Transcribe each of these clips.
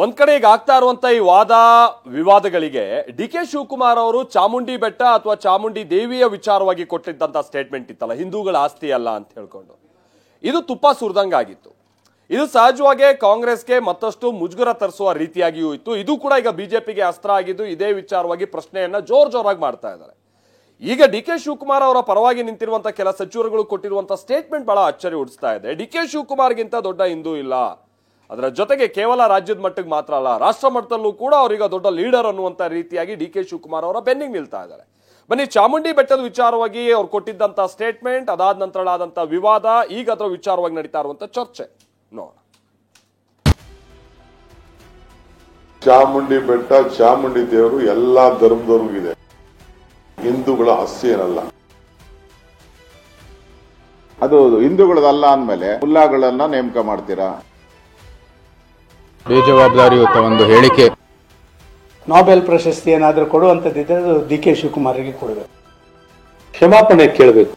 ಒಂದ್ ಕಡೆ ಈಗ ಆಗ್ತಾ ಇರುವಂತ ಈ ವಾದ ವಿವಾದಗಳಿಗೆ ಡಿ ಕೆ ಶಿವಕುಮಾರ್ ಅವರು ಚಾಮುಂಡಿ ಬೆಟ್ಟ ಅಥವಾ ಚಾಮುಂಡಿ ದೇವಿಯ ವಿಚಾರವಾಗಿ ಕೊಟ್ಟಿದ್ದಂತ ಸ್ಟೇಟ್ಮೆಂಟ್ ಇತ್ತಲ್ಲ, ಹಿಂದೂಗಳ ಆಸ್ತಿ ಅಲ್ಲ ಅಂತ ಹೇಳ್ಕೊಂಡು, ಇದು ತುಪ್ಪ ಸುರಿದಂಗಾಗಿತ್ತು. ಇದು ಸಹಜವಾಗಿ ಕಾಂಗ್ರೆಸ್ಗೆ ಮತ್ತಷ್ಟು ಮುಜುಗರ ತರಿಸುವ ರೀತಿಯಾಗಿಯೂ ಇತ್ತು. ಇದು ಕೂಡ ಈಗ ಬಿಜೆಪಿಗೆ ಅಸ್ತ್ರ ಆಗಿದ್ದು ಇದೇ ವಿಚಾರವಾಗಿ ಪ್ರಶ್ನೆಯನ್ನ ಜೋರಾಗಿ ಮಾಡ್ತಾ ಇದ್ದಾರೆ. ಈಗ ಡಿ ಕೆ ಶಿವಕುಮಾರ್ ಅವರ ಪರವಾಗಿ ನಿಂತಿರುವಂತಹ ಕೆಲ ಸಚಿವರುಗಳು ಕೊಟ್ಟಿರುವಂತಹ ಸ್ಟೇಟ್ಮೆಂಟ್ ಬಹಳ ಅಚ್ಚರಿ ಹುಟ್ಟಿಸ್ತಾ ಇದೆ. ಡಿ ಕೆ ಶಿವಕುಮಾರ್ಗಿಂತ ದೊಡ್ಡ ಹಿಂದೂ ಇಲ್ಲ, ಅದರ ಜೊತೆಗೆ ಕೇವಲ ರಾಜ್ಯದ ಮಟ್ಟಿಗೆ ಮಾತ್ರ ಅಲ್ಲ, ರಾಷ್ಟ್ರ ಮಟ್ಟದಲ್ಲೂ ಕೂಡ ಅವರೀಗ ದೊಡ್ಡ ಲೀಡರ್ ಅನ್ನುವಂತ ರೀತಿಯಾಗಿ ಡಿ ಕೆ ಶಿವಕುಮಾರ್ ಅವರ ಬೆನ್ನಿಗೆ ನಿಲ್ತಾ ಇದ್ದಾರೆ. ಬನ್ನಿ, ಚಾಮುಂಡಿ ಬೆಟ್ಟದ ವಿಚಾರವಾಗಿ ಅವ್ರು ಕೊಟ್ಟಿದ್ದಂತ ಸ್ಟೇಟ್ಮೆಂಟ್, ಅದಾದ ನಂತರ ಆದಂತ ವಿವಾದ, ಈಗ ಅದರ ವಿಚಾರವಾಗಿ ನಡೀತಾ ಇರುವಂತ ಚರ್ಚೆ ನೋಡೋಣ. ಚಾಮುಂಡಿ ಬೆಟ್ಟ, ಚಾಮುಂಡಿ ದೇವರು ಎಲ್ಲಾ ಧರ್ಮದವ್ರಿಗಿದೆ, ಹಿಂದೂಗಳ ಆಸ್ತಿ ಏನಲ್ಲ. ಅದು ಹಿಂದೂಗಳದಲ್ಲ ಅಂದ್ಮೇಲೆ ಮುಲ್ಲಾಗಳನ್ನ ನೇಮಕ ಮಾಡ್ತೀರಾ? ಬೇಜವಾಬ್ದಾರಿಯುತ ಒಂದು ಹೇಳಿಕೆ. ನೊಬೆಲ್ ಪ್ರಶಸ್ತಿ ಏನಾದರೂ ಕೊಡುವಂತದ್ದಿದ್ರೆ ಅದು ಡಿ ಕೆ ಶಿವಕುಮಾರ್ಗೆ ಕೊಡಬೇಕು, ಕ್ಷಮಾಪಣೆ ಕೇಳಬೇಕು.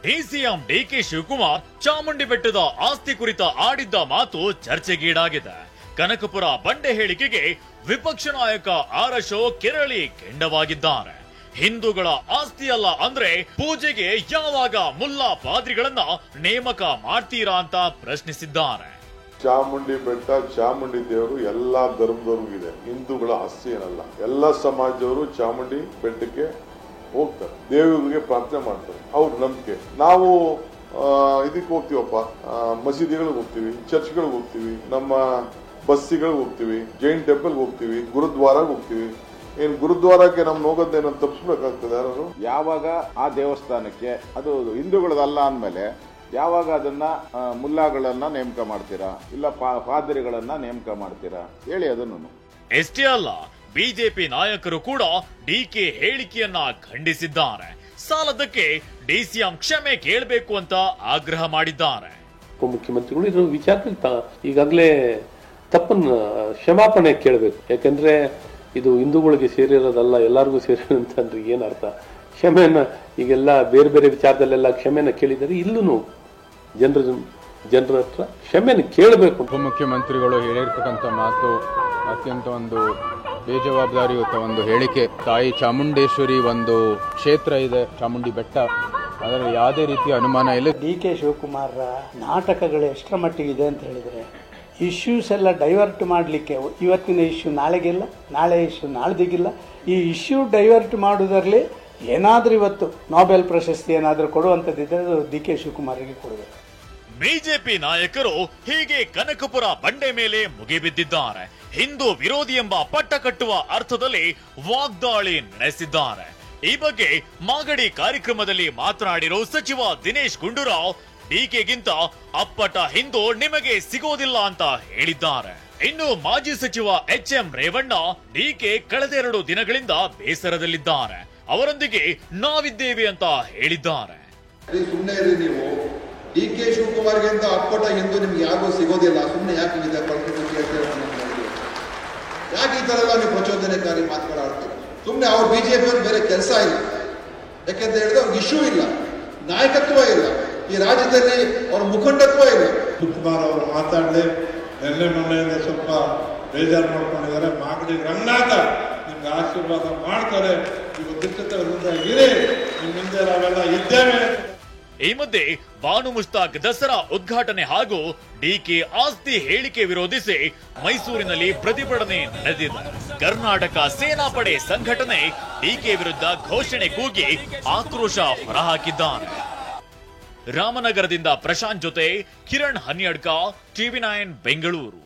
ಡಿಸಿಎಂ ಡಿಕೆ ಶಿವಕುಮಾರ್ ಚಾಮುಂಡಿ ಬೆಟ್ಟದ ಆಸ್ತಿ ಕುರಿತ ಆಡಿದ್ದ ಮಾತು ಚರ್ಚೆಗೀಡಾಗಿದೆ. ಕನಕಪುರ ಬಂಡೆ ಹೇಳಿಕೆಗೆ ವಿಪಕ್ಷ ನಾಯಕ ಆರ್ ಅಶೋಕ್ ಕೆರಳಿ ಕೆಂಡವಾಗಿದ್ದಾರೆ. ಹಿಂದೂಗಳ ಆಸ್ತಿಯಲ್ಲ ಅಂದ್ರೆ ಪೂಜೆಗೆ ಯಾವಾಗ ಮುಲ್ಲಾ ಪಾದ್ರಿಗಳನ್ನ ನೇಮಕ ಮಾಡ್ತೀರಾ ಅಂತ ಪ್ರಶ್ನಿಸಿದ್ದಾರೆ. ಚಾಮುಂಡಿ ಬೆಟ್ಟ, ಚಾಮುಂಡಿ ದೇವರು ಎಲ್ಲಾ ಧರ್ಮದವ್ರಿಗಿದೆ, ಹಿಂದೂಗಳ ಆಸ್ತಿ ಏನಲ್ಲ. ಎಲ್ಲಾ ಸಮಾಜದವರು ಚಾಮುಂಡಿ ಬೆಟ್ಟಕ್ಕೆ ಹೋಗ್ತಾರೆ, ದೇವರಿಗೆ ಪ್ರಾರ್ಥನೆ ಮಾಡ್ತಾರೆ, ಅವ್ರ ನಂಬಿಕೆ. ನಾವು ಇದಕ್ಕೆ ಹೋಗ್ತೀವಪ್ಪ, ಮಸೀದಿಗಳಿಗೆ ಹೋಗ್ತೀವಿ, ಚರ್ಚ್ಗಳಿಗೆ ಹೋಗ್ತೀವಿ, ನಮ್ಮ ಬಸ್ಸಿಗಳಿಗೆ ಹೋಗ್ತೀವಿ, ಜೈನ್ ಟೆಂಪಲ್ಗೆ ಹೋಗ್ತೀವಿ, ಗುರುದ್ವಾರಾಗ ಹೋಗ್ತೀವಿ. ಏನ್ ಗುರುದ್ವಾರಕ್ಕೆ ನಮ್ ಹೋಗೋದೇನೋ ತಪ್ಪಿಸ್ಬೇಕಾಗ್ತದೆ ಯಾರು? ಯಾವಾಗ ಆ ದೇವಸ್ಥಾನಕ್ಕೆ ಅದು ಹಿಂದೂಗಳದಲ್ಲ ಅಂದ್ಮೇಲೆ ಯಾವಾಗ ಅದನ್ನ ಮುಲ್ಲಾಗಳನ್ನ ನೇಮಕ ಮಾಡ್ತೀರಾ, ಇಲ್ಲ ಪಾದ್ರಿಗಳನ್ನ ನೇಮಕ ಮಾಡ್ತೀರಾ? ಹೇಳಿ ಅದನ್ನು. ಎಷ್ಟೇ ಅಲ್ಲ, ಬಿಜೆಪಿ ನಾಯಕರು ಕೂಡ ಡಿಕೆ ಹೇಳಿಕೆಯನ್ನ ಖಂಡಿಸಿದ್ದಾರೆ. ಸಾಲದಕ್ಕೆ ಡಿಸಿಎಂ ಕ್ಷಮೆ ಕೇಳಬೇಕು ಅಂತ ಆಗ್ರಹ ಮಾಡಿದ್ದಾರೆ. ಉಪಮುಖ್ಯಮಂತ್ರಿಗಳು ಇದರ ವಿಚಾರದಲ್ಲಿ ಈಗಾಗಲೇ ತಪ್ಪನ್ನ ಕ್ಷಮಾಪಣೆ ಕೇಳಬೇಕು. ಯಾಕಂದ್ರೆ ಇದು ಹಿಂದೂಗಳಿಗೆ ಸೇರಿರೋದಲ್ಲ, ಎಲ್ಲರಿಗೂ ಸೇರಿರೋದಂತಂದ್ರೆ ಏನರ್ಥ? ಕ್ಷಮೆಯನ್ನ ಈಗೆಲ್ಲ ಬೇರೆ ಬೇರೆ ವಿಚಾರದಲ್ಲೆಲ್ಲ ಕ್ಷಮೆಯನ್ನ ಕೇಳಿದರೆ ಇಲ್ಲೂ ಜನರ ಹತ್ರ ಕ್ಷಮೆಯನ್ನು ಕೇಳಬೇಕು. ಉಪಮುಖ್ಯಮಂತ್ರಿಗಳು ಹೇಳಿರ್ತಕ್ಕಂಥ ಮಾತು ಅತ್ಯಂತ ಒಂದು ಬೇಜವಾಬ್ದಾರಿಯುತ ಒಂದು ಹೇಳಿಕೆ. ತಾಯಿ ಚಾಮುಂಡೇಶ್ವರಿ ಒಂದು ಕ್ಷೇತ್ರ ಇದೆ, ಚಾಮುಂಡಿ ಬೆಟ್ಟ, ಅದರಲ್ಲಿ ಯಾವುದೇ ರೀತಿಯ ಅನುಮಾನ ಇಲ್ಲ. ಡಿ ಕೆ ಶಿವಕುಮಾರ್ ನಾಟಕಗಳು ಎಷ್ಟರ ಮಟ್ಟಿಗಿದೆ ಅಂತ ಹೇಳಿದ್ರೆ, ಇಶ್ಯೂಸ್ ಎಲ್ಲ ಡೈವರ್ಟ್ ಮಾಡಲಿಕ್ಕೆ ಇವತ್ತಿನ ಇಶ್ಯೂ ನಾಳೆಗಿಲ್ಲ, ನಾಳೆ ಇಶ್ಯೂ ನಾಳ್ದಿಗಿಲ್ಲ, ಈ ಇಶ್ಯೂ ಡೈವರ್ಟ್ ಮಾಡುವುದರಲ್ಲಿ ಏನಾದರೂ ಇವತ್ತು ನೊಬೆಲ್ ಪ್ರಶಸ್ತಿ ಏನಾದರೂ ಕೊಡುವಂಥದ್ದಿದ್ರೆ ಅದು ಡಿ ಕೆ ಶಿವಕುಮಾರ್ಗೆ ಕೊಡಬೇಕು. ಬಿಜೆಪಿ ನಾಯಕರು ಹೀಗೆ ಕನಕಪುರ ಬಂಡೆ ಮೇಲೆ ಮುಗಿಬಿದ್ದಿದ್ದಾರೆ. ಹಿಂದೂ ವಿರೋಧಿ ಎಂಬ ಪಟ್ಟ ಕಟ್ಟುವ ಅರ್ಥದಲ್ಲಿ ವಾಗ್ದಾಳಿ ನಡೆಸಿದ್ದಾರೆ. ಈ ಬಗ್ಗೆ ಮಾಗಡಿ ಕಾರ್ಯಕ್ರಮದಲ್ಲಿ ಮಾತನಾಡಿರೋ ಸಚಿವ ದಿನೇಶ್ ಗುಂಡೂರಾವ್, ಡಿಕೆಗಿಂತ ಅಪ್ಪಟ ಹಿಂದೂ ನಿಮಗೆ ಸಿಗೋದಿಲ್ಲ ಅಂತ ಹೇಳಿದ್ದಾರೆ. ಇನ್ನು ಮಾಜಿ ಸಚಿವ ಎಚ್ಎಂ ರೇವಣ್ಣ, ಡಿಕೆ ಕಳೆದೆರಡು ದಿನಗಳಿಂದ ಬೇಸರದಲ್ಲಿದ್ದಾರೆ, ಅವರೊಂದಿಗೆ ನಾವಿದ್ದೇವೆ ಅಂತ ಹೇಳಿದ್ದಾರೆ. ನೀವು ಡಿ ಕೆ ಶಿವಕುಮಾರ್ಗಿಂತ ಅಪ್ಪಟ ಹಿಂದೂ ನಿಮ್ಗೆ ಯಾರಿಗೂ ಸಿಗೋದಿಲ್ಲ, ಸುಮ್ಮನೆ ಯಾಕೆ ಯಾಕೆ ಈ ತರ ಎಲ್ಲ ನೀವು ಪ್ರಚೋದನೆಕಾರಿ ಮಾತುಗಳಾಡ್ತೀರ? ಸುಮ್ಮನೆ ಅವ್ರ ಬಿಜೆಪಿ ಅವ್ರಿಗೆ ಬೇರೆ ಕೆಲಸ ಇಲ್ಲ. ಯಾಕೆಂತ ಹೇಳಿದ್ರೆ ಅವ್ರಿಗೆ ಇಶ್ಯೂ ಇಲ್ಲ, ನಾಯಕತ್ವ ಇಲ್ಲ, ಈ ರಾಜ್ಯದಲ್ಲಿ ಅವ್ರ ಮುಖಂಡತ್ವ ಇಲ್ಲ. ಶಿವಕುಮಾರ್ ಅವರು ಮಾತಾಡಲಿ, ನಿನ್ನೆ ಮೊನ್ನೆಯಿಂದ ಸ್ವಲ್ಪ ಬೇಜಾರು ಮಾಡ್ಕೊಂಡಿದ್ದಾರೆ. ಮಾಗಡಿ ರಂಗನಾಥ ನಿಮ್ಗೆ ಆಶೀರ್ವಾದ ಮಾಡ್ತಾರೆ, ನೀವು ದಿಟ್ಟತೆ ಇರಿ, ನಿಮ್ಮ ಮುಂದೆ ನಾವೆಲ್ಲ ಇದ್ದೇವೆ. ಈ ಮಧ್ಯೆ ಬಾನು ಮುಷ್ತಾಕ್ ದಸರಾ ಉದ್ಘಾಟನೆ ಹಾಗೂ ಡಿಕೆ ಆಸ್ತಿ ಹೇಳಿಕೆ ವಿರೋಧಿಸಿ ಮೈಸೂರಿನಲ್ಲಿ ಪ್ರತಿಭಟನೆ ನಡೆದಿದೆ. ಕರ್ನಾಟಕ ಸೇನಾಪಡೆ ಸಂಘಟನೆ ಡಿಕೆ ವಿರುದ್ಧ ಘೋಷಣೆ ಕೂಗಿ ಆಕ್ರೋಶ ಹೊರಹಾಕಿದ್ದಾರೆ. ರಾಮನಗರದಿಂದ ಪ್ರಶಾಂತ್ ಜೊತೆ ಕಿರಣ್ ಹನ್ಯಡ್ಕ, ಟಿವಿ9 ಬೆಂಗಳೂರು.